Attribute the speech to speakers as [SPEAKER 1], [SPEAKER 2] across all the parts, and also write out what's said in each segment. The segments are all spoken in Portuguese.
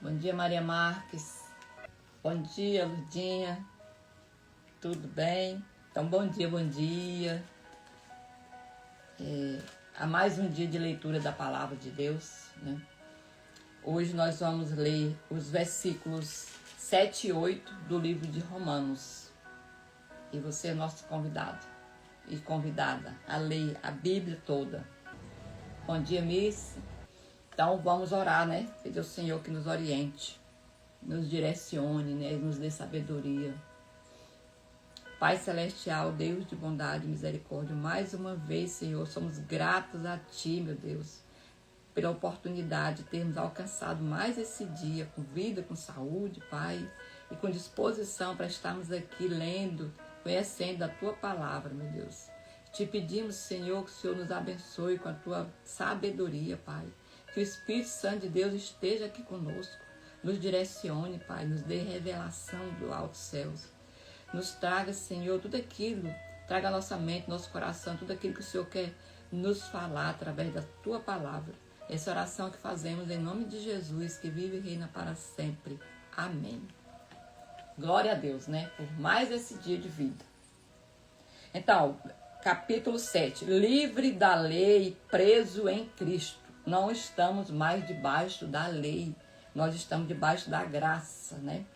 [SPEAKER 1] Bom dia, Maria Marques. Bom dia, Ludinha. Tudo bem? Então, bom dia, bom dia. A mais um dia de leitura da Palavra de Deus, né? Hoje nós vamos ler os versículos 7 e 8 do livro de Romanos. E você é nosso convidado e convidada a ler a Bíblia toda. Bom dia, Miss. Então vamos orar, né? Pedir ao Senhor que nos oriente, nos direcione, né? Nos dê sabedoria. Pai Celestial, Deus de bondade e misericórdia, mais uma vez, Senhor, somos gratos a Ti, meu Deus, pela oportunidade de termos alcançado mais esse dia, com vida, com saúde, Pai, e com disposição para estarmos aqui lendo, conhecendo a Tua palavra, meu Deus. Te pedimos, Senhor, que o Senhor nos abençoe com a Tua sabedoria, Pai. Que o Espírito Santo de Deus esteja aqui conosco, nos direcione, Pai, nos dê revelação do alto céus. Nos traga, Senhor, tudo aquilo, traga a nossa mente, nosso coração, tudo aquilo que o Senhor quer nos falar através da Tua palavra. Essa oração que fazemos em nome de Jesus, que vive e reina para sempre. Amém. Glória a Deus, né? Por mais esse dia de vida. Então, capítulo 7. Livre da lei, preso em Cristo. Não estamos mais debaixo da lei. Nós estamos debaixo da graça, né?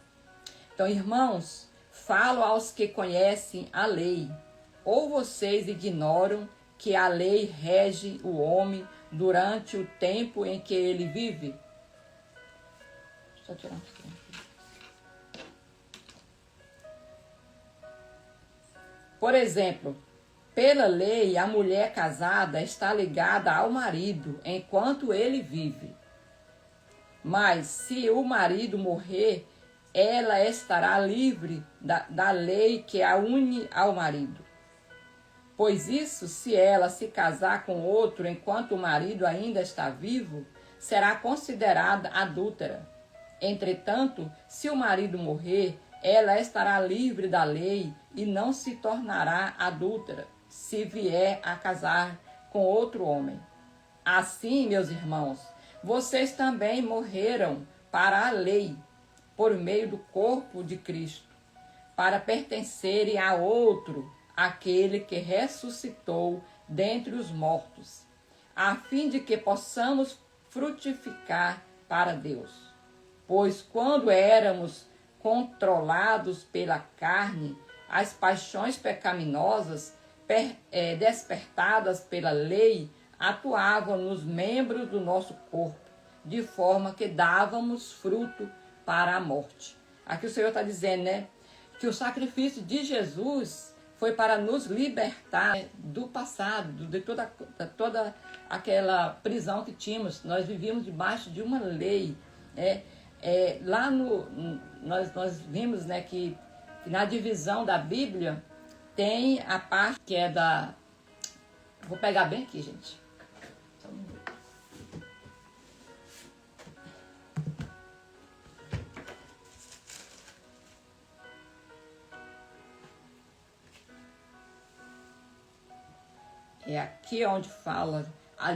[SPEAKER 1] Então, irmãos, falo aos que conhecem a lei. Ou vocês ignoram que a lei rege o homem durante o tempo em que ele vive? Deixa eu tirar um pouquinho aqui. Por exemplo, pela lei, a mulher casada está ligada ao marido enquanto ele vive. Mas se o marido morrer, ela estará livre da lei que a une ao marido. Pois isso, se ela se casar com outro enquanto o marido ainda está vivo, será considerada adúltera. Entretanto, se o marido morrer, ela estará livre da lei e não se tornará adúltera, se vier a casar com outro homem. Assim, meus irmãos, vocês também morreram para a lei, por meio do corpo de Cristo, para pertencerem a outro, aquele que ressuscitou dentre os mortos, a fim de que possamos frutificar para Deus. Pois quando éramos controlados pela carne, as paixões pecaminosas despertadas pela lei atuavam nos membros do nosso corpo, de forma que dávamos fruto para a morte. Aqui o Senhor está dizendo, né, que o sacrifício de Jesus foi para nos libertar do passado, de toda aquela prisão que tínhamos. Nós vivíamos debaixo de uma lei. Lá nós vimos, né, que na divisão da Bíblia tem a parte que é da... Vou pegar bem aqui, gente. Só um minuto. É aqui onde fala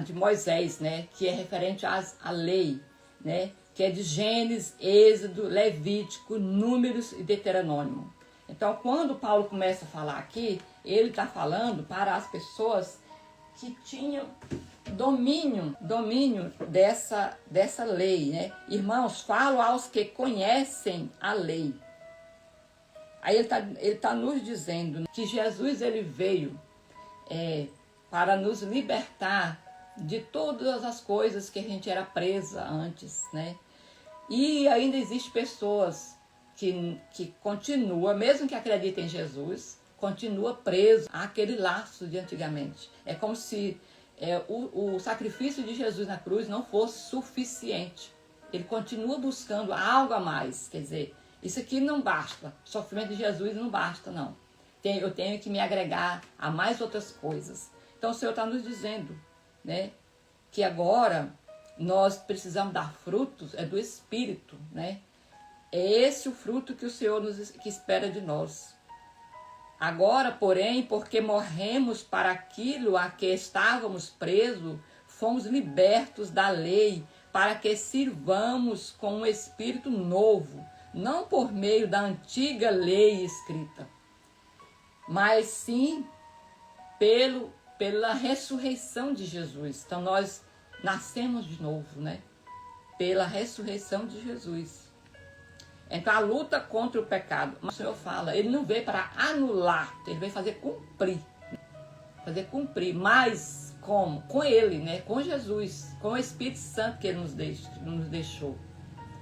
[SPEAKER 1] de Moisés, né, que é referente à lei, né, que é de Gênesis, Êxodo, Levítico, Números e Deuteronômio. Então, quando Paulo começa a falar aqui, ele está falando para as pessoas que tinham domínio dessa lei, né? Irmãos, falo aos que conhecem a lei. Aí ele tá nos dizendo que Jesus ele veio para nos libertar de todas as coisas que a gente era presa antes, né? E ainda existem pessoas que continua, mesmo que acreditem em Jesus, continua preso àquele laço de antigamente. É como se o sacrifício de Jesus na cruz não fosse suficiente. Ele continua buscando algo a mais. Quer dizer, isso aqui não basta. O sofrimento de Jesus não basta, não. Eu tenho que me agregar a mais outras coisas. Então o Senhor está nos dizendo, né, que agora nós precisamos dar frutos, do Espírito, né? É esse o fruto que o Senhor que espera de nós. Agora, porém, porque morremos para aquilo a que estávamos presos, fomos libertos da lei para que sirvamos com um espírito novo, não por meio da antiga lei escrita, mas sim pela ressurreição de Jesus. Então nós nascemos de novo, né? Pela ressurreição de Jesus. Então a luta contra o pecado, mas o Senhor fala, ele não veio para anular, ele veio fazer cumprir. Fazer cumprir, mas como? Com ele, né? Com Jesus, com o Espírito Santo que ele nos deixou.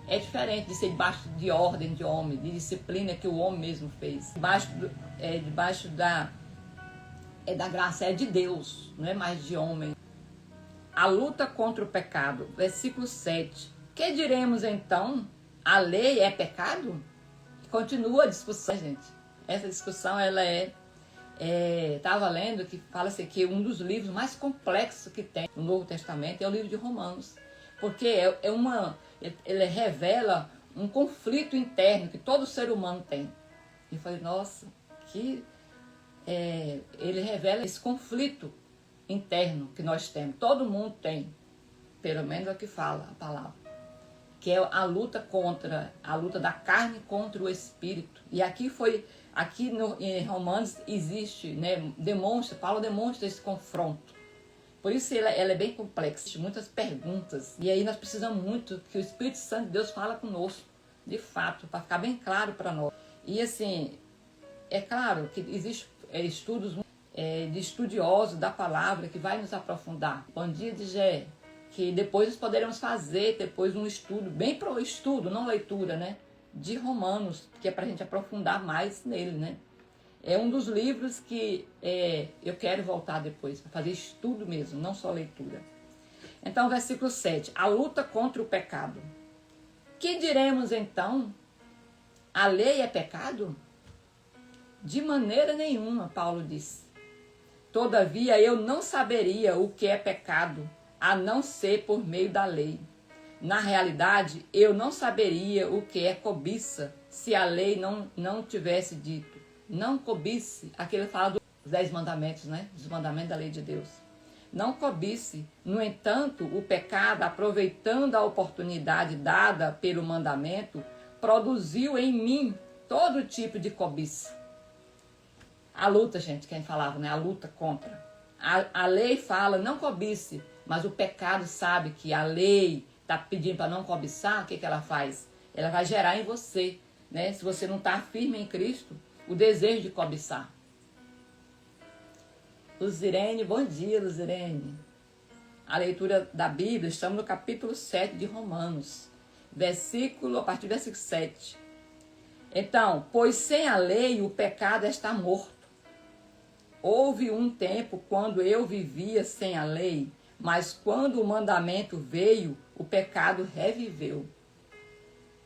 [SPEAKER 1] É diferente de ser debaixo de ordem de homem, de disciplina que o homem mesmo fez. Debaixo da graça, é de Deus, não é mais de homem. A luta contra o pecado, versículo 7. Que diremos então? A lei é pecado? Continua a discussão, gente. Essa discussão, ela estava lendo que fala assim, que um dos livros mais complexos que tem no Novo Testamento é o livro de Romanos. Porque ele revela um conflito interno que todo ser humano tem. E eu falei, nossa, ele revela esse conflito interno que nós temos. Todo mundo tem, pelo menos é o que fala a palavra. Que é a luta da carne contra o espírito. E aqui em Romanos existe, né, Paulo demonstra esse confronto. Por isso ela é bem complexa, muitas perguntas. E aí nós precisamos muito que o Espírito Santo de Deus fala conosco, de fato, para ficar bem claro para nós. E assim, é claro que existem estudos de estudiosos da palavra que vai nos aprofundar. Bom dia, Digé. Que depois nós poderemos fazer um estudo, bem para o estudo, não leitura, né? De Romanos, que é para a gente aprofundar mais nele, né? É um dos livros que eu quero voltar depois, para fazer estudo mesmo, não só leitura. Então, versículo 7, a luta contra o pecado. Que diremos então? A lei é pecado? De maneira nenhuma, Paulo diz. Todavia, eu não saberia o que é pecado, a não ser por meio da lei. Na realidade, eu não saberia o que é cobiça, se a lei não tivesse dito. Não cobice, aqui ele fala dos 10 mandamentos, né? Dos mandamentos da lei de Deus. Não cobice. No entanto, o pecado, aproveitando a oportunidade dada pelo mandamento, produziu em mim todo tipo de cobiça. A luta, gente, que a gente falava, né? A luta contra. A lei fala, não cobice, mas o pecado sabe que a lei está pedindo para não cobiçar, o que ela faz? Ela vai gerar em você, né? Se você não está firme em Cristo, o desejo de cobiçar. Luzirene, bom dia, Luzirene. A leitura da Bíblia, estamos no capítulo 7 de Romanos, a partir do versículo 7. Então, pois sem a lei o pecado está morto. Houve um tempo quando eu vivia sem a lei, mas quando o mandamento veio, o pecado reviveu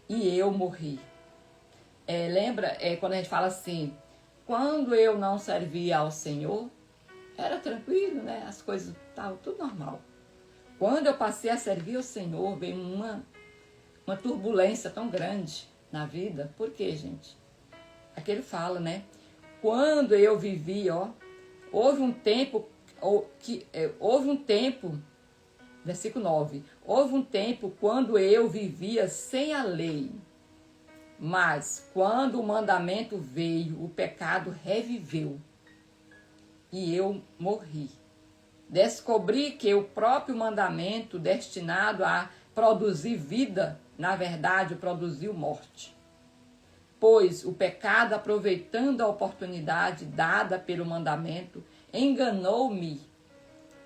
[SPEAKER 1] e eu morri. Lembra quando a gente fala assim, quando eu não servia ao Senhor, era tranquilo, né? As coisas estavam tudo normal. Quando eu passei a servir ao Senhor, veio uma turbulência tão grande na vida. Por quê, gente? Aqui ele fala, né? Quando eu vivi, houve um tempo, versículo 9, houve um tempo quando eu vivia sem a lei, mas quando o mandamento veio, o pecado reviveu e eu morri. Descobri que o próprio mandamento destinado a produzir vida, na verdade, produziu morte. Pois o pecado, aproveitando a oportunidade dada pelo mandamento, enganou-me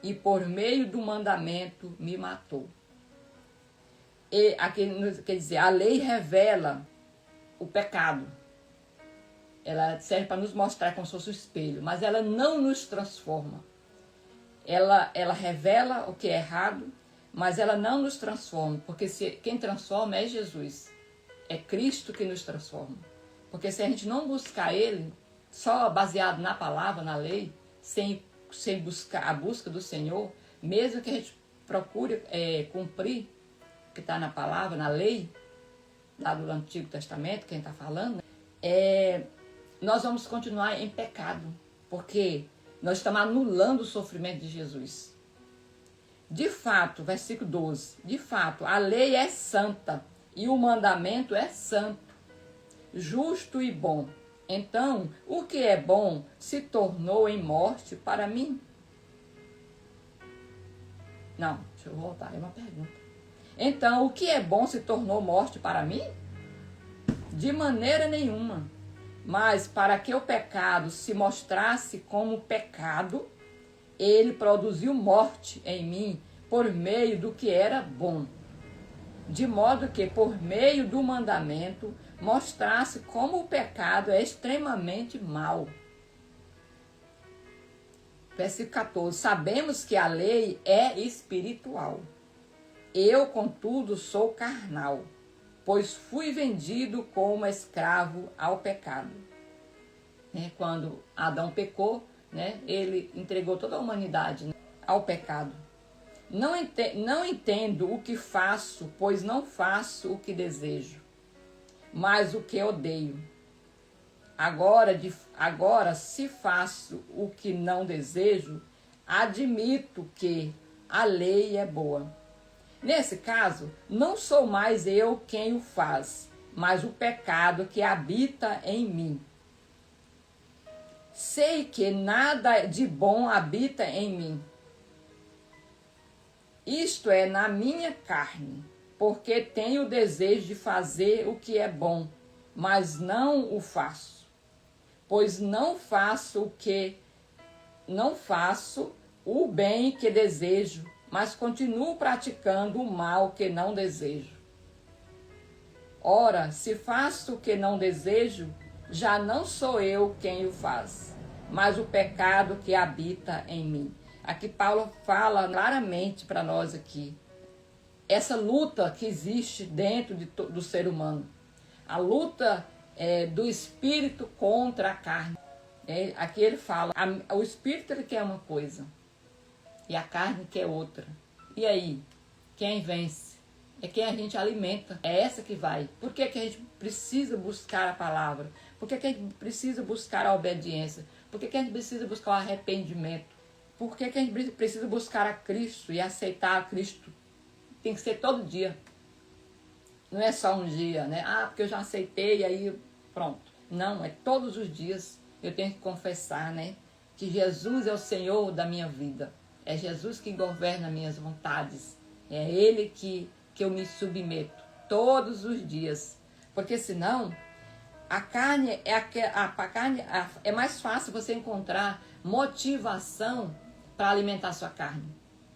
[SPEAKER 1] e por meio do mandamento me matou. E aqui quer dizer, a lei revela o pecado. Ela serve para nos mostrar como se fosse um espelho, mas ela não nos transforma. Ela revela o que é errado, mas ela não nos transforma, porque quem transforma é Jesus. É Cristo que nos transforma. Porque se a gente não buscar Ele, só baseado na palavra, na lei, sem buscar a busca do Senhor, mesmo que a gente procure cumprir o que está na palavra, na lei, lá do Antigo Testamento, quem está falando, nós vamos continuar em pecado, porque nós estamos anulando o sofrimento de Jesus. De fato, versículo 12, de fato, a lei é santa e o mandamento é santo, justo e bom. Então, o que é bom se tornou em morte para mim? Não, deixa eu voltar, é uma pergunta. Então, o que é bom se tornou morte para mim? De maneira nenhuma. Mas para que o pecado se mostrasse como pecado, ele produziu morte em mim por meio do que era bom. De modo que, por meio do mandamento, mostrasse como o pecado é extremamente mau. Versículo 14. Sabemos que a lei é espiritual. Eu, contudo, sou carnal, pois fui vendido como escravo ao pecado. Quando Adão pecou, ele entregou toda a humanidade ao pecado. Não entendo o que faço, pois não faço o que desejo, mas o que odeio. Agora, se faço o que não desejo, admito que a lei é boa. Nesse caso, não sou mais eu quem o faz, mas o pecado que habita em mim. Sei que nada de bom habita em mim. Isto é, na minha carne, porque tenho o desejo de fazer o que é bom, mas não o faço. Pois não faço o bem que desejo, mas continuo praticando o mal que não desejo. Ora, se faço o que não desejo, já não sou eu quem o faz, mas o pecado que habita em mim. Aqui Paulo fala claramente para nós aqui, essa luta que existe dentro do ser humano. A luta do espírito contra a carne. Aqui ele fala, o espírito ele quer uma coisa e a carne quer outra. E aí, quem vence? É quem a gente alimenta. É essa que vai. Por que a gente precisa buscar a palavra? Por que a gente precisa buscar a obediência? Por que a gente precisa buscar o arrependimento? Por que a gente precisa buscar a Cristo e aceitar a Cristo? Tem que ser todo dia. Não é só um dia, porque eu já aceitei e aí pronto. Não, é todos os dias eu tenho que confessar, que Jesus é o Senhor da minha vida. É Jesus que governa minhas vontades. É Ele que eu me submeto todos os dias. Porque senão, a carne é mais fácil você encontrar motivação para alimentar a sua carne.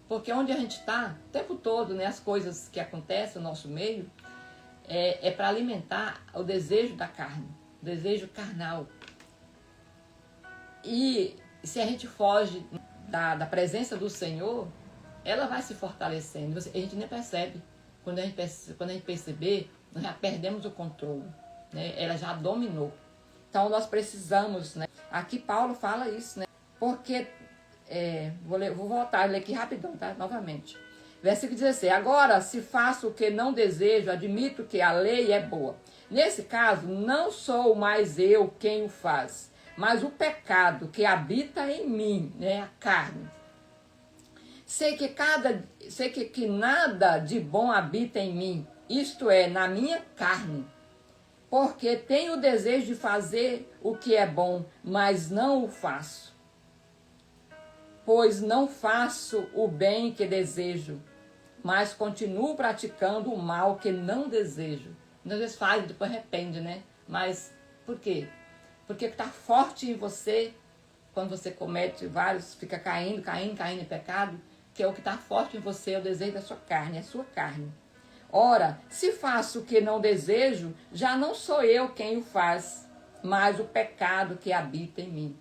[SPEAKER 1] Porque onde a gente está, o tempo todo, as coisas que acontecem no nosso meio, é para alimentar o desejo da carne, o desejo carnal. E se a gente foge da presença do Senhor, ela vai se fortalecendo. A gente nem percebe. Quando a gente perceber, nós já perdemos o controle. Ela já dominou. Então nós precisamos, aqui Paulo fala isso, porque, vou voltar a ler aqui rapidão, tá? Novamente. Versículo 16. Agora, se faço o que não desejo, admito que a lei é boa. Nesse caso, não sou mais eu quem o faz, mas o pecado que habita em mim, a carne. Sei que nada de bom habita em mim, isto é, na minha carne. Porque tenho o desejo de fazer o que é bom, mas não o faço. Pois não faço o bem que desejo, mas continuo praticando o mal que não desejo. Às vezes faz e depois arrepende, Mas por quê? Porque está forte em você, quando você comete vários, fica caindo em pecado, que é o que está forte em você, é o desejo da sua carne, é a sua carne. Ora, se faço o que não desejo, já não sou eu quem o faz, mas o pecado que habita em mim,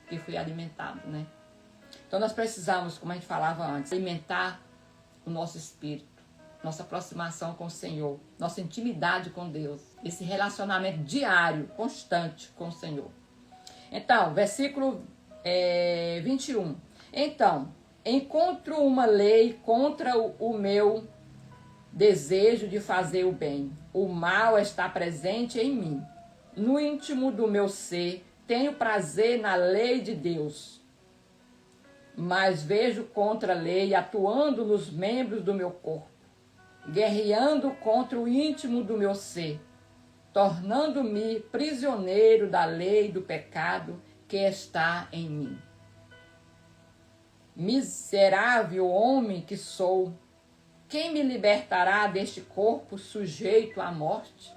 [SPEAKER 1] que fui alimentado, Então nós precisamos, como a gente falava antes, alimentar o nosso espírito, nossa aproximação com o Senhor, nossa intimidade com Deus, esse relacionamento diário, constante com o Senhor. Então, versículo 21. Então, encontro uma lei contra o meu desejo de fazer o bem. O mal está presente em mim. No íntimo do meu ser, tenho prazer na lei de Deus, mas vejo contra a lei atuando nos membros do meu corpo, guerreando contra o íntimo do meu ser, tornando-me prisioneiro da lei do pecado que está em mim. Miserável homem que sou, quem me libertará deste corpo sujeito à morte?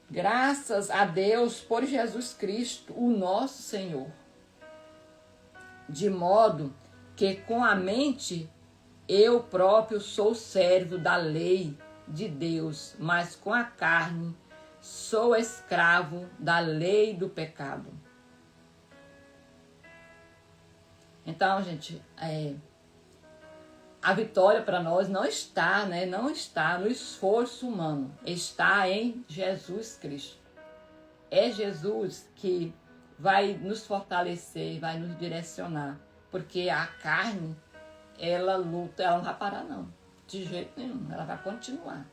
[SPEAKER 1] Graças a Deus por Jesus Cristo, o nosso Senhor. De modo que com a mente eu próprio sou servo da lei de Deus, mas com a carne sou escravo da lei do pecado. Então, gente, a vitória para nós não está, não está no esforço humano, está em Jesus Cristo. É Jesus que vai nos fortalecer, vai nos direcionar, porque a carne, ela luta, ela não vai parar não, de jeito nenhum, ela vai continuar.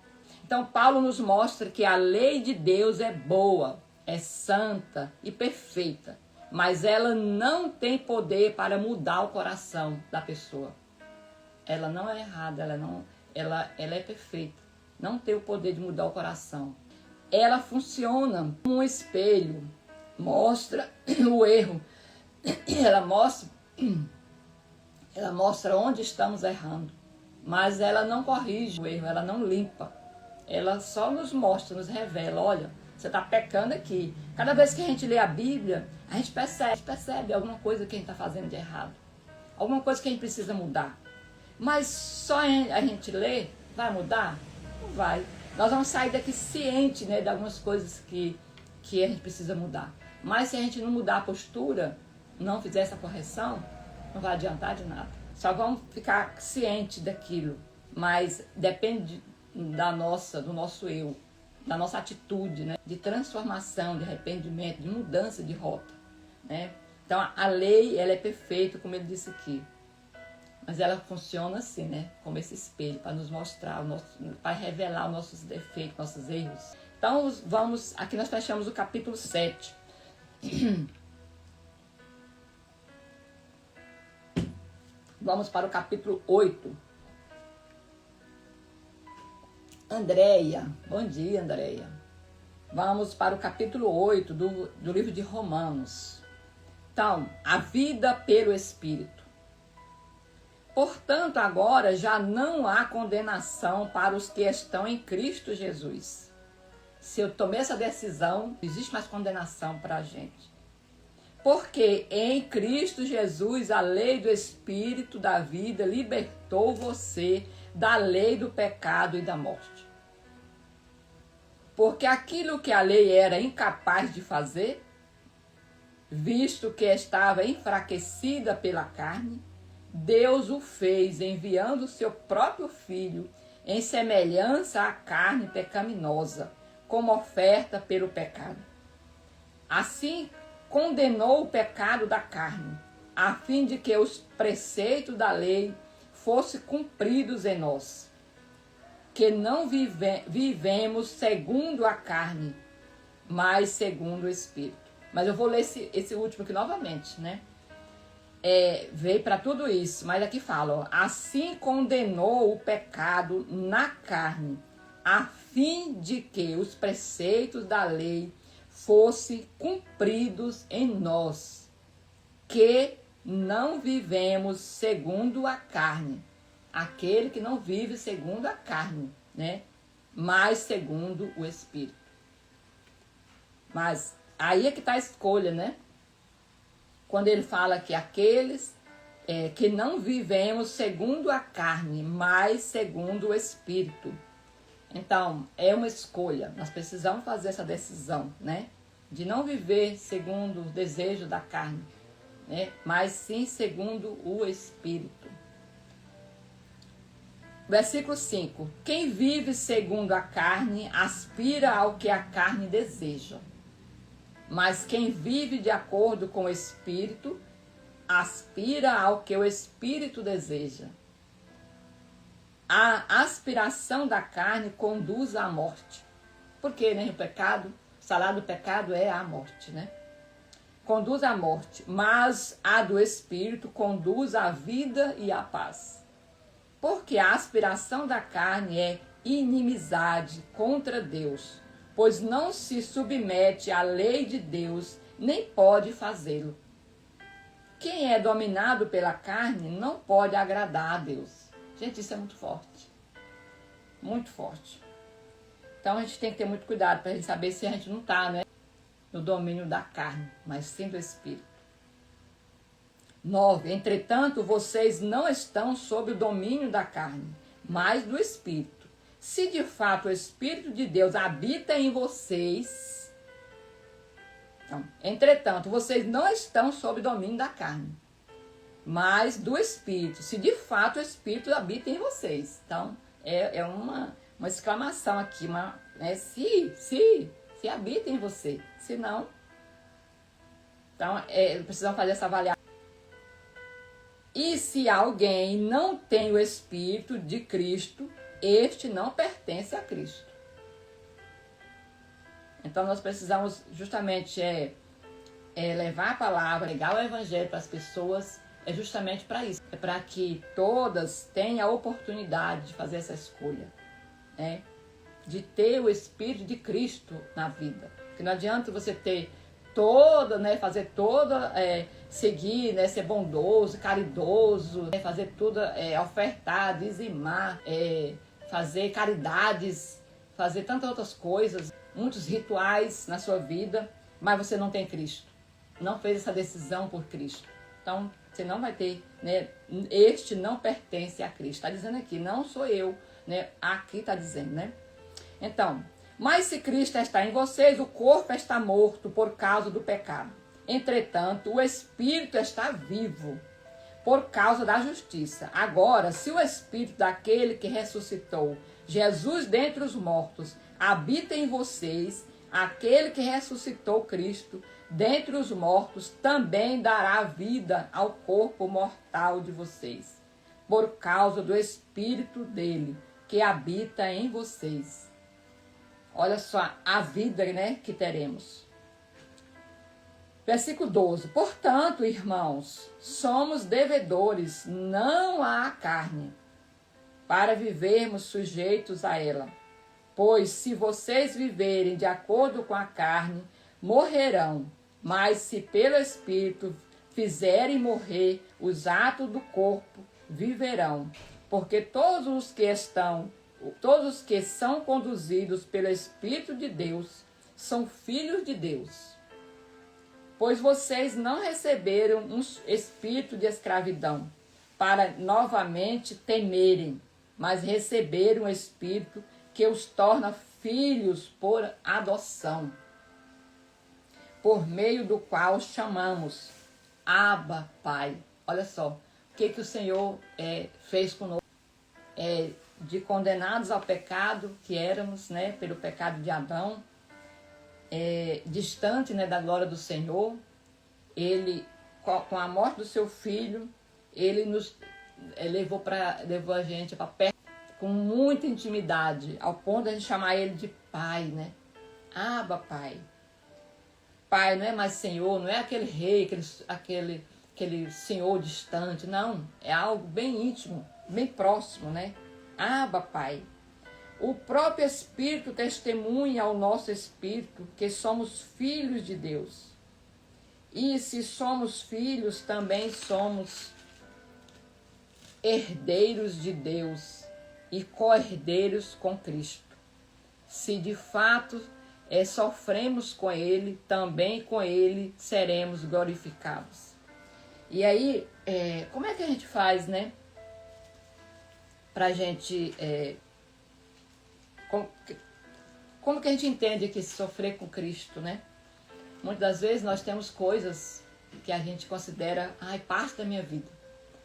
[SPEAKER 1] Então Paulo nos mostra que a lei de Deus é boa, é santa e perfeita, mas ela não tem poder para mudar o coração da pessoa. Ela não é errada, ela é perfeita. Não tem o poder de mudar o coração. Ela funciona como um espelho, mostra o erro. Ela mostra onde estamos errando. Mas ela não corrige o erro, ela não limpa. Ela só nos mostra, nos revela, olha, você está pecando aqui. Cada vez que a gente lê a Bíblia, a gente percebe alguma coisa que a gente está fazendo de errado. Alguma coisa que a gente precisa mudar. Mas só a gente lê, vai mudar? Não vai. Nós vamos sair daqui ciente, de algumas coisas que a gente precisa mudar. Mas se a gente não mudar a postura, não fizer essa correção, não vai adiantar de nada. Só vamos ficar ciente daquilo. Mas depende do nosso eu, da nossa atitude, de transformação, de arrependimento, de mudança de rota. Então a lei, ela é perfeita, como ele disse aqui. Mas ela funciona assim, como esse espelho, para nos mostrar, para revelar os nossos defeitos, nossos erros. Então, aqui nós fechamos o capítulo 7. Vamos para o capítulo 8. Andréia, bom dia, Andréia. Vamos para o capítulo 8 do livro de Romanos. Então, a vida pelo Espírito. Portanto, agora já não há condenação para os que estão em Cristo Jesus. Se eu tomei essa decisão, não existe mais condenação para a gente. Porque em Cristo Jesus a lei do Espírito da vida libertou você da lei do pecado e da morte. Porque aquilo que a lei era incapaz de fazer, visto que estava enfraquecida pela carne, Deus o fez enviando o seu próprio Filho em semelhança à carne pecaminosa, como oferta pelo pecado. Assim, condenou o pecado da carne, a fim de que os preceitos da lei fossem cumpridos em nós, que não vivemos segundo a carne, mas segundo o Espírito. Mas eu vou ler esse último aqui novamente, veio para tudo isso, mas aqui fala, assim condenou o pecado na carne, a fim de que os preceitos da lei fossem cumpridos em nós, que não vivemos segundo a carne, aquele que não vive segundo a carne, mas segundo o Espírito. Mas aí é que está a escolha, Quando ele fala que aqueles que não vivemos segundo a carne, mas segundo o Espírito. Então, é uma escolha. Nós precisamos fazer essa decisão, de não viver segundo o desejo da carne, mas sim segundo o Espírito. Versículo 5. Quem vive segundo a carne aspira ao que a carne deseja. Mas quem vive de acordo com o Espírito, aspira ao que o Espírito deseja. A aspiração da carne conduz à morte. Porque, o pecado, o salário do pecado é a morte, conduz à morte, mas a do Espírito conduz à vida e à paz. Porque a aspiração da carne é inimizade contra Deus, pois não se submete à lei de Deus, nem pode fazê-lo. Quem é dominado pela carne não pode agradar a Deus. Gente, isso é muito forte. Muito forte. Então a gente tem que ter muito cuidado para a gente saber se a gente não está, né, no domínio da carne, mas sim do Espírito. 9. Entretanto, vocês não estão sob o domínio da carne, mas do Espírito. Se de fato o Espírito de Deus habita em vocês, então, entretanto, vocês não estão sob o domínio da carne, mas do Espírito. Se de fato o Espírito habita em vocês. Então, é uma exclamação aqui, se habita em você. Se não, então precisamos fazer essa avaliação. E se alguém não tem o Espírito de Cristo, este não pertence a Cristo. Então nós precisamos justamente levar a palavra, pregar o Evangelho para as pessoas, é justamente para isso. É para que todas tenham a oportunidade de fazer essa escolha, né? De ter o Espírito de Cristo na vida. Porque não adianta você ter toda, né, fazer toda, seguir, né, ser bondoso, caridoso, né, fazer tudo, ofertar, dizimar, fazer caridades, fazer tantas outras coisas, muitos rituais na sua vida, mas você não tem Cristo. Não fez essa decisão por Cristo. Então, você não vai ter, né, este não pertence a Cristo. Está dizendo aqui, não sou eu, né, aqui está dizendo, né? Então, mas se Cristo está em vocês, o corpo está morto por causa do pecado. Entretanto, o Espírito está vivo por causa da justiça. Agora, se o Espírito daquele que ressuscitou Jesus dentre os mortos habita em vocês, aquele que ressuscitou Cristo dentre os mortos também dará vida ao corpo mortal de vocês, por causa do Espírito dele que habita em vocês. Olha só a vida, né, que teremos. Versículo 12. Portanto, irmãos, somos devedores, não à carne, para vivermos sujeitos a ela. Pois se vocês viverem de acordo com a carne, morrerão. Mas se pelo Espírito fizerem morrer os atos do corpo, viverão. Porque todos os que são conduzidos pelo Espírito de Deus são filhos de Deus. Pois vocês não receberam um espírito de escravidão para novamente temerem, mas receberam um espírito que os torna filhos por adoção, por meio do qual chamamos Abba, Pai. Olha só, o que o Senhor fez conosco. De condenados ao pecado que éramos, né, pelo pecado de Adão, distante, né, da glória do Senhor, ele, com a morte do seu filho, ele nos levou a gente para perto, com muita intimidade, ao ponto de a gente chamar ele de Pai, né? Abba, Pai. Pai não é mais Senhor, não é aquele rei, aquele Senhor distante, não. É algo bem íntimo, bem próximo, né? Abba, Pai. O próprio Espírito testemunha ao nosso Espírito que somos filhos de Deus. E se somos filhos, também somos herdeiros de Deus e co-herdeiros com Cristo. Se de fato sofremos com Ele, também com Ele seremos glorificados. E aí, como é que a gente faz, né? Pra gente... Como que a gente entende que sofrer com Cristo, né? Muitas das vezes nós temos coisas que a gente considera, parte da minha vida.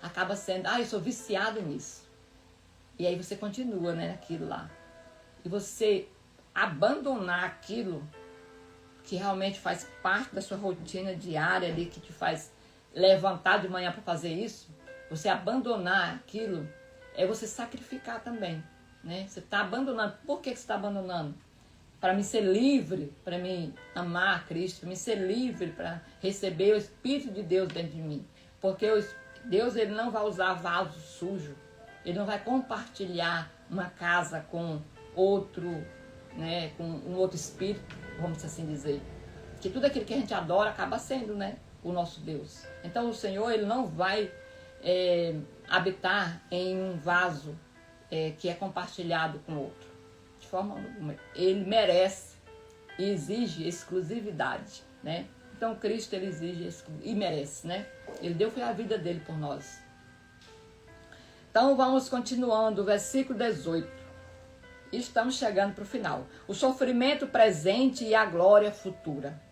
[SPEAKER 1] Acaba sendo, eu sou viciado nisso. E aí você continua, né, naquilo lá. E você abandonar aquilo que realmente faz parte da sua rotina diária ali, que te faz levantar de manhã para fazer isso, você abandonar aquilo, é você sacrificar também, né? Você está abandonando. Por que você está abandonando? para me ser livre, para me amar a Cristo, para me ser livre, para receber o Espírito de Deus dentro de mim. Porque Deus, ele não vai usar vaso sujo, ele não vai compartilhar uma casa com outro, né, com um outro espírito, vamos assim dizer. Que tudo aquilo que a gente adora acaba sendo, né, o nosso Deus. Então o Senhor, ele não vai habitar em um vaso que é compartilhado com outro. De forma alguma. Ele merece e exige exclusividade, né? Então Cristo, ele exige e merece, né? Ele deu a vida dele por nós. Então vamos continuando, versículo 18. Estamos chegando para o final. O sofrimento presente e a glória futura.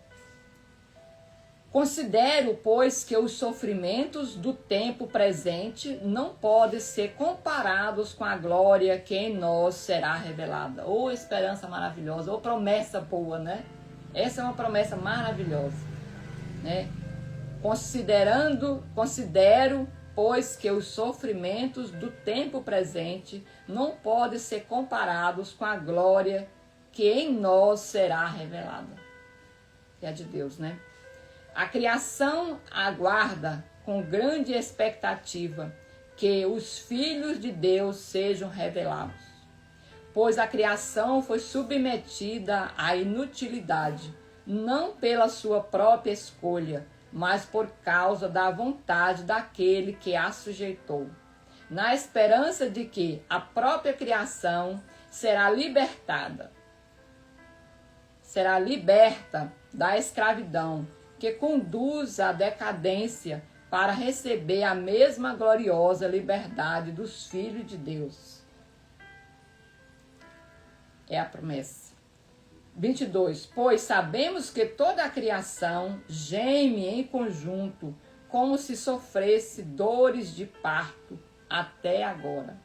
[SPEAKER 1] Considero, pois, que os sofrimentos do tempo presente não podem ser comparados com a glória que em nós será revelada. Ou esperança maravilhosa, ou promessa boa, né? Essa é uma promessa maravilhosa, né? Considero, pois, que os sofrimentos do tempo presente não podem ser comparados com a glória que em nós será revelada. Que é de Deus, né? A criação aguarda com grande expectativa que os filhos de Deus sejam revelados, pois a criação foi submetida à inutilidade, não pela sua própria escolha, mas por causa da vontade daquele que a sujeitou, na esperança de que a própria criação será liberta da escravidão que conduz à decadência para receber a mesma gloriosa liberdade dos filhos de Deus. É a promessa. 22. Pois sabemos que toda a criação geme em conjunto, como se sofresse dores de parto até agora.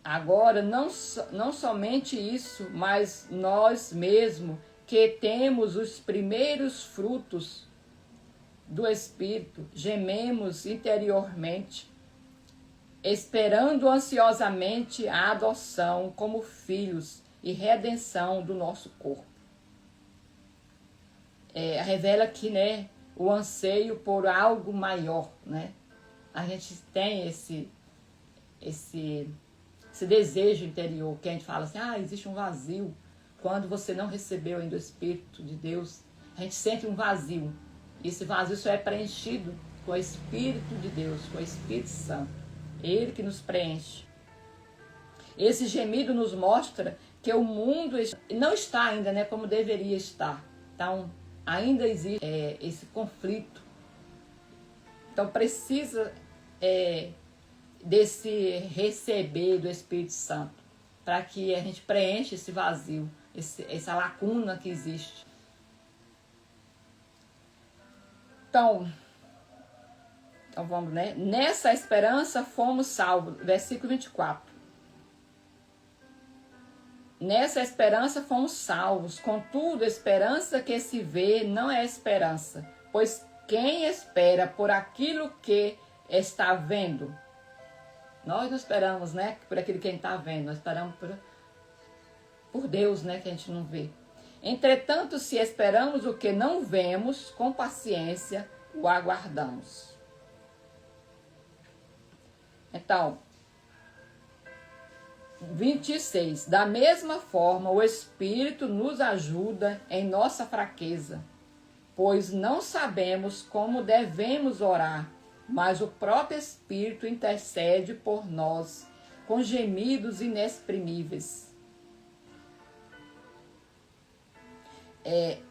[SPEAKER 1] Agora, não somente isso, mas nós mesmos, que temos os primeiros frutos do Espírito, gememos interiormente, esperando ansiosamente a adoção como filhos e redenção do nosso corpo. Revela aqui, né, o anseio por algo maior, né? A gente tem esse desejo interior, que a gente fala assim, existe um vazio. Quando você não recebeu ainda o Espírito de Deus, a gente sente um vazio. E esse vazio só é preenchido com o Espírito de Deus, com o Espírito Santo. Ele que nos preenche. Esse gemido nos mostra que o mundo não está ainda, né, como deveria estar. Então, ainda existe esse conflito. Então, precisa desse receber do Espírito Santo, para que a gente preencha esse vazio, essa lacuna que existe. Então vamos, né? Nessa esperança fomos salvos. Versículo 24. Nessa esperança fomos salvos. Contudo, a esperança que se vê não é esperança, pois quem espera por aquilo que está vendo? Nós não esperamos, né, por aquilo que a gente está vendo, nós esperamos por Deus, né, que a gente não vê. Entretanto, se esperamos o que não vemos, com paciência o aguardamos. Então, 26. Da mesma forma, o Espírito nos ajuda em nossa fraqueza, pois não sabemos como devemos orar, mas o próprio Espírito intercede por nós com gemidos inexprimíveis.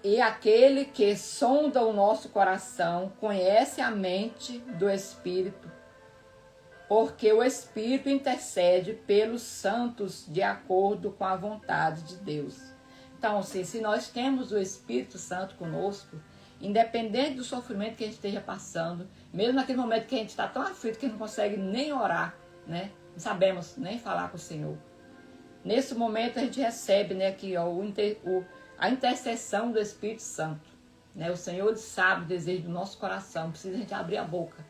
[SPEAKER 1] E aquele que sonda o nosso coração conhece a mente do Espírito, porque o Espírito intercede pelos santos de acordo com a vontade de Deus. Então, assim, se nós temos o Espírito Santo conosco, independente do sofrimento que a gente esteja passando, mesmo naquele momento que a gente está tão aflito que não consegue nem orar, né? Não sabemos nem falar com o Senhor. Nesse momento a gente recebe, né, aqui, ó, a intercessão do Espírito Santo. Né? O Senhor, ele sabe o desejo do nosso coração, precisa a gente abrir a boca.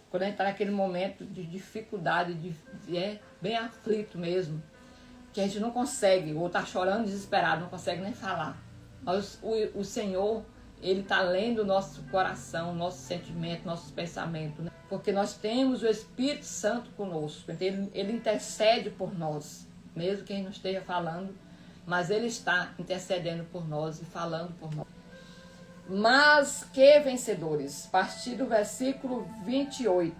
[SPEAKER 1] Quando a gente está naquele momento de dificuldade, bem aflito mesmo. que a gente não consegue, ou está chorando desesperado, não consegue nem falar. Mas o Senhor, Ele está lendo o nosso coração, nosso sentimento, nossos pensamentos, né? Porque nós temos o Espírito Santo conosco, ele intercede por nós, mesmo que a gente não esteja falando, mas Ele está intercedendo por nós e falando por nós. Mas que vencedores, a partir do versículo 28.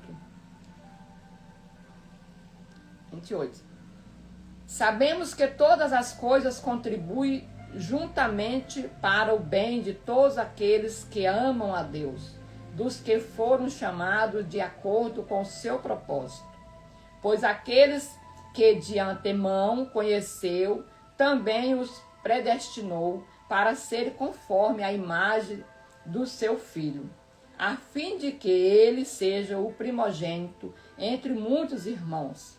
[SPEAKER 1] Sabemos que todas as coisas contribuem juntamente para o bem de todos aqueles que amam a Deus, dos que foram chamados de acordo com o seu propósito. Pois aqueles que de antemão conheceu, também os predestinou para serem conforme a imagem do seu Filho, a fim de que ele seja o primogênito entre muitos irmãos.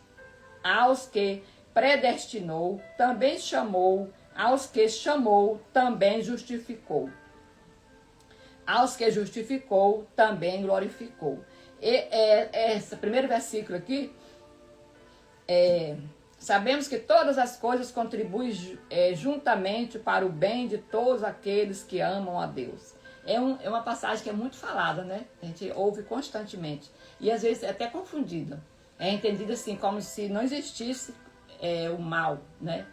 [SPEAKER 1] Aos que predestinou, também chamou; aos que chamou, também justificou; aos que justificou, também glorificou. Esse primeiro versículo aqui, sabemos que todas as coisas contribuem juntamente para o bem de todos aqueles que amam a Deus. É uma passagem que é muito falada, né? A gente ouve constantemente. E às vezes é até confundida. É entendida assim, como se não existisse o mal, né?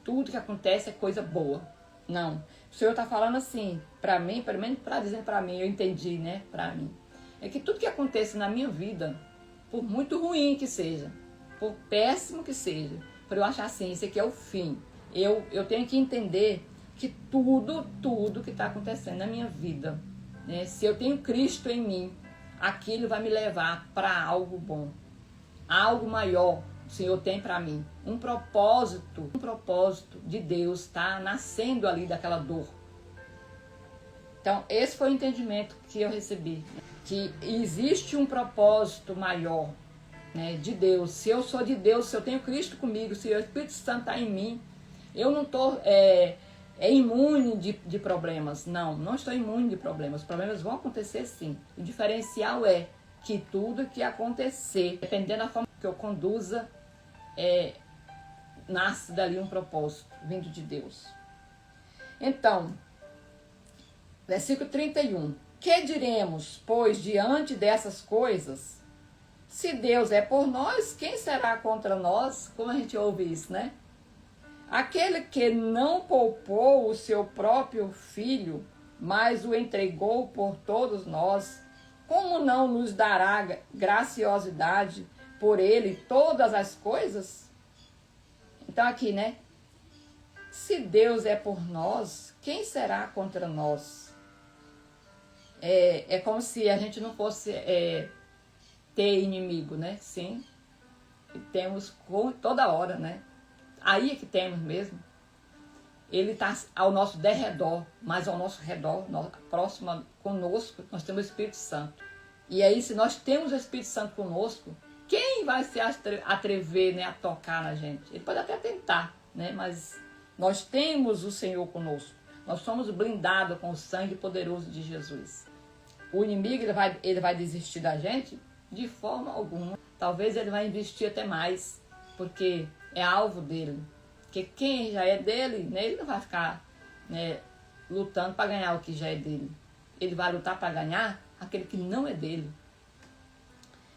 [SPEAKER 1] Tudo que acontece é coisa boa. Não. O Senhor está falando assim, para mim, pelo menos para dizer para mim, eu entendi, né? Para mim. É que tudo que acontece na minha vida, por muito ruim que seja, por péssimo que seja, para eu achar assim, isso aqui é o fim. Eu tenho que entender que tudo que está acontecendo na minha vida, né? Se eu tenho Cristo em mim, aquilo vai me levar para algo bom. Algo maior o Senhor tem para mim. Um propósito de Deus está nascendo ali daquela dor. Então, esse foi o entendimento que eu recebi. Que existe um propósito maior, né, de Deus. Se eu sou de Deus, se eu tenho Cristo comigo, se o Espírito Santo está em mim, eu não estou imune de problemas. Não estou imune de problemas. Os problemas vão acontecer sim. O diferencial é que tudo que acontecer, dependendo da forma que eu conduza, nasce dali um propósito vindo de Deus. Então, versículo 31. Que diremos, pois, diante dessas coisas? Se Deus é por nós, quem será contra nós? Como a gente ouve isso, né? Aquele que não poupou o seu próprio filho, mas o entregou por todos nós, como não nos dará graciosidade por ele todas as coisas? Então aqui, né? Se Deus é por nós, quem será contra nós? É como se a gente não fosse ter inimigo, né? Sim, e temos toda hora, né? Aí é que temos mesmo. Ele está ao nosso derredor, mas ao nosso redor, próximo conosco, nós temos o Espírito Santo. E aí, se nós temos o Espírito Santo conosco, quem vai se atrever, né, a tocar na gente? Ele pode até tentar, né? Mas nós temos o Senhor conosco. Nós somos blindados com o sangue poderoso de Jesus. O inimigo ele vai desistir da gente? De forma alguma. Talvez ele vai investir até mais, porque é alvo dele. Porque quem já é dele, né, ele não vai ficar, né, lutando para ganhar o que já é dele. Ele vai lutar para ganhar aquele que não é dele.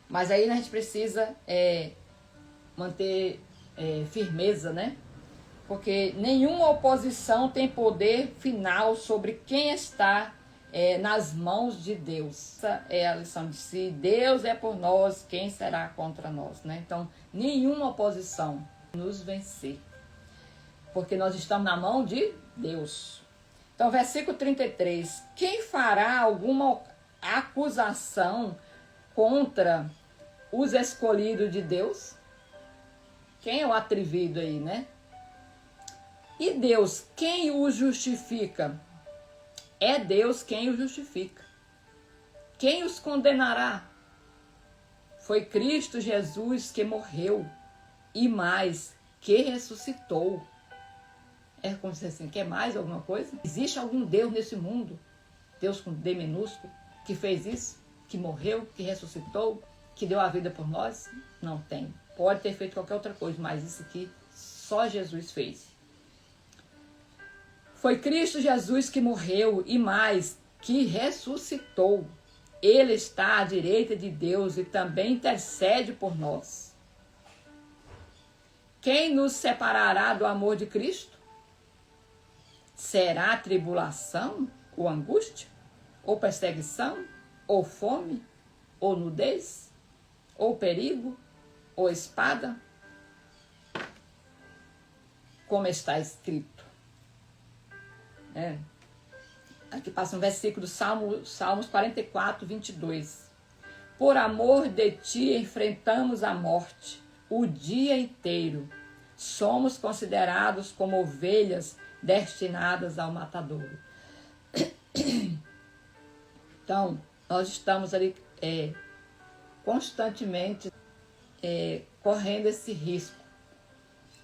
[SPEAKER 1] Mas aí a gente precisa manter firmeza, né? Porque nenhuma oposição tem poder final sobre quem está nas mãos de Deus. Essa é a lição de si. Deus é por nós, quem será contra nós, né? Então, nenhuma oposição nos vencer. Porque nós estamos na mão de Deus. Então, versículo 33. Quem fará alguma acusação contra os escolhidos de Deus? Quem é o atrevido aí, né? E Deus, quem o justifica? É Deus quem o justifica. Quem os condenará? Foi Cristo Jesus que morreu e mais, que ressuscitou. É como se assim, quer mais alguma coisa? Existe algum Deus nesse mundo, Deus com D minúsculo, que fez isso, que morreu, que ressuscitou, que deu a vida por nós? Não tem. Pode ter feito qualquer outra coisa, mas isso aqui só Jesus fez. Foi Cristo Jesus que morreu e mais, que ressuscitou. Ele está à direita de Deus e também intercede por nós. Quem nos separará do amor de Cristo? Será tribulação, ou angústia, ou perseguição, ou fome, ou nudez, ou perigo, ou espada? Como está escrito. Aqui passa um versículo do Salmos 44, 22. Por amor de ti enfrentamos a morte o dia inteiro. Somos considerados como ovelhas destinadas ao matadouro. Então, nós estamos ali constantemente correndo esse risco.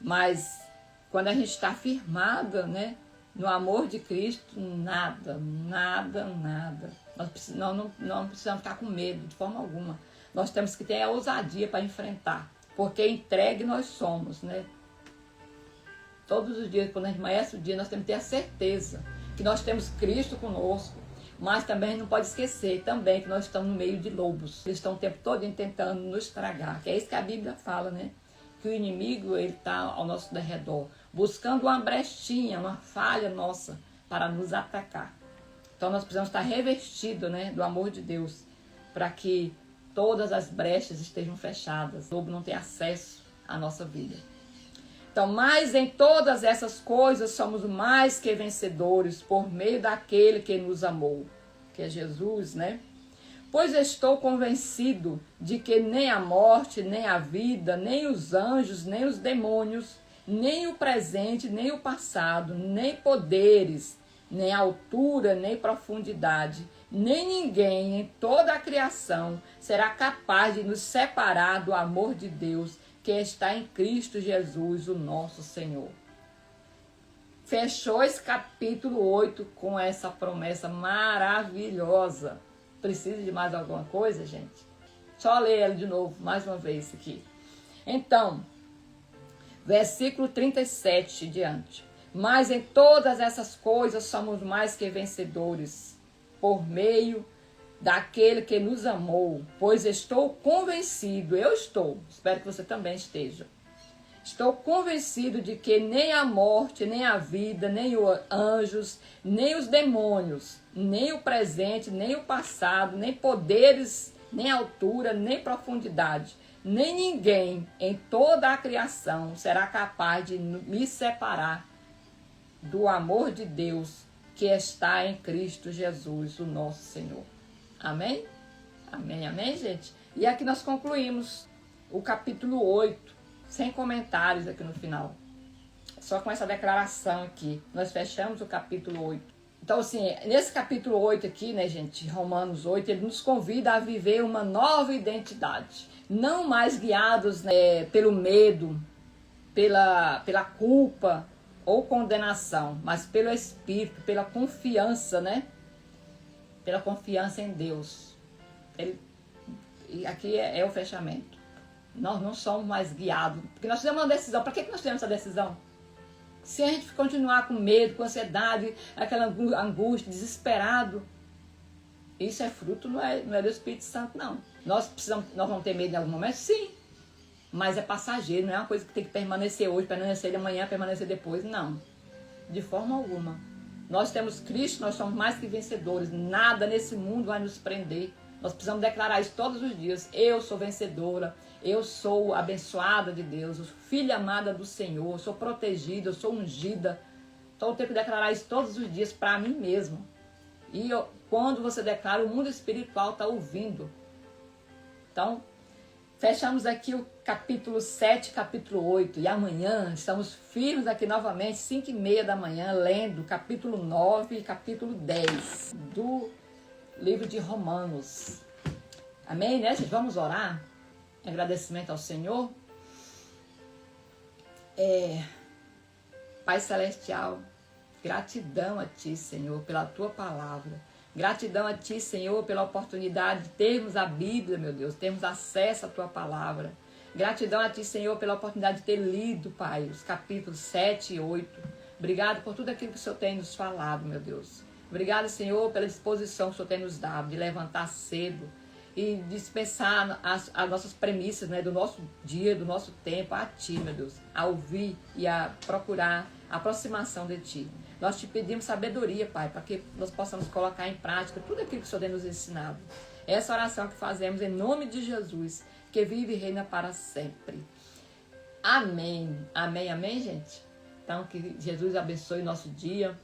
[SPEAKER 1] Mas quando a gente está firmada, né, no amor de Cristo, nada. Nós não precisamos ficar com medo de forma alguma. Nós temos que ter a ousadia para enfrentar. Porque entregue nós somos, né? Todos os dias, quando a gente amanhece o dia, nós temos que ter a certeza que nós temos Cristo conosco. Mas também a gente não pode esquecer também que nós estamos no meio de lobos. Eles estão o tempo todo tentando nos estragar. Que é isso que a Bíblia fala, né? Que o inimigo está ao nosso derredor, buscando uma brechinha, uma falha nossa para nos atacar. Então nós precisamos estar revestidos, né, do amor de Deus, para que todas as brechas estejam fechadas, o lobo não tem acesso à nossa vida. Então, mas em todas essas coisas somos mais que vencedores por meio daquele que nos amou, que é Jesus, né? Pois estou convencido de que nem a morte, nem a vida, nem os anjos, nem os demônios, nem o presente, nem o passado, nem poderes, nem altura, nem profundidade, nem ninguém em toda a criação será capaz de nos separar do amor de Deus que está em Cristo Jesus, o nosso Senhor. Fechou esse capítulo 8 com essa promessa maravilhosa. Precisa de mais alguma coisa, gente? Só ler ela de novo, mais uma vez aqui. Então, versículo 37 diante. Mas em todas essas coisas somos mais que vencedores, por meio daquele que nos amou, pois estou convencido, espero que você também esteja. Estou convencido de que nem a morte, nem a vida, nem os anjos, nem os demônios, nem o presente, nem o passado, nem poderes, nem altura, nem profundidade, nem ninguém em toda a criação será capaz de me separar do amor de Deus que está em Cristo Jesus, o nosso Senhor. Amém? Amém, amém, gente? E aqui nós concluímos o capítulo 8, sem comentários aqui no final. Só com essa declaração aqui, nós fechamos o capítulo 8. Então, assim, nesse capítulo 8 aqui, né, gente, Romanos 8, ele nos convida a viver uma nova identidade. Não mais guiados, né, pelo medo, pela culpa ou condenação, mas pelo Espírito, pela confiança, né? Pela confiança em Deus. E aqui é o fechamento. Nós não somos mais guiados. Porque nós fizemos uma decisão. Para que nós fizemos essa decisão? Se a gente continuar com medo, com ansiedade, aquela angústia, desesperado, isso é fruto, não é do Espírito Santo, não. Nós vamos ter medo em algum momento? Sim. Mas é passageiro, não é uma coisa que tem que permanecer hoje, permanecer amanhã, permanecer depois. Não. De forma alguma. Nós temos Cristo, nós somos mais que vencedores. Nada nesse mundo vai nos prender. Nós precisamos declarar isso todos os dias. Eu sou vencedora, eu sou abençoada de Deus, eu sou filha amada do Senhor, eu sou protegida, eu sou ungida. Então eu tenho que declarar isso todos os dias para mim mesmo. E quando você declara, o mundo espiritual está ouvindo. Então, fechamos aqui o capítulo 7, capítulo 8. E amanhã estamos firmes aqui novamente, 5h30 da manhã, lendo capítulo 9 e capítulo 10 do livro de Romanos. Amém, né, gente? Vamos orar? Agradecimento ao Senhor. Pai Celestial, gratidão a Ti, Senhor, pela Tua palavra. Gratidão a Ti, Senhor, pela oportunidade de termos a Bíblia, meu Deus, termos acesso à Tua palavra. Gratidão a Ti, Senhor, pela oportunidade de ter lido, Pai, os capítulos 7 e 8. Obrigado por tudo aquilo que o Senhor tem nos falado, meu Deus. Obrigado, Senhor, pela disposição que o Senhor tem nos dado de levantar cedo e dispensar as nossas premissas, né, do nosso dia, do nosso tempo a Ti, meu Deus, a ouvir e a procurar a aproximação de Ti. Nós te pedimos sabedoria, Pai, para que nós possamos colocar em prática tudo aquilo que o Senhor tem nos ensinado. Essa oração que fazemos em nome de Jesus, que vive e reina para sempre. Amém. Amém, amém, gente? Então, que Jesus abençoe o nosso dia,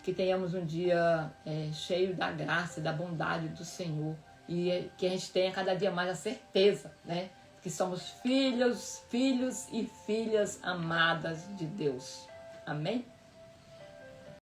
[SPEAKER 1] que tenhamos um dia cheio da graça e da bondade do Senhor, e que a gente tenha cada dia mais a certeza, né, que somos filhos e filhas amadas de Deus. Amém?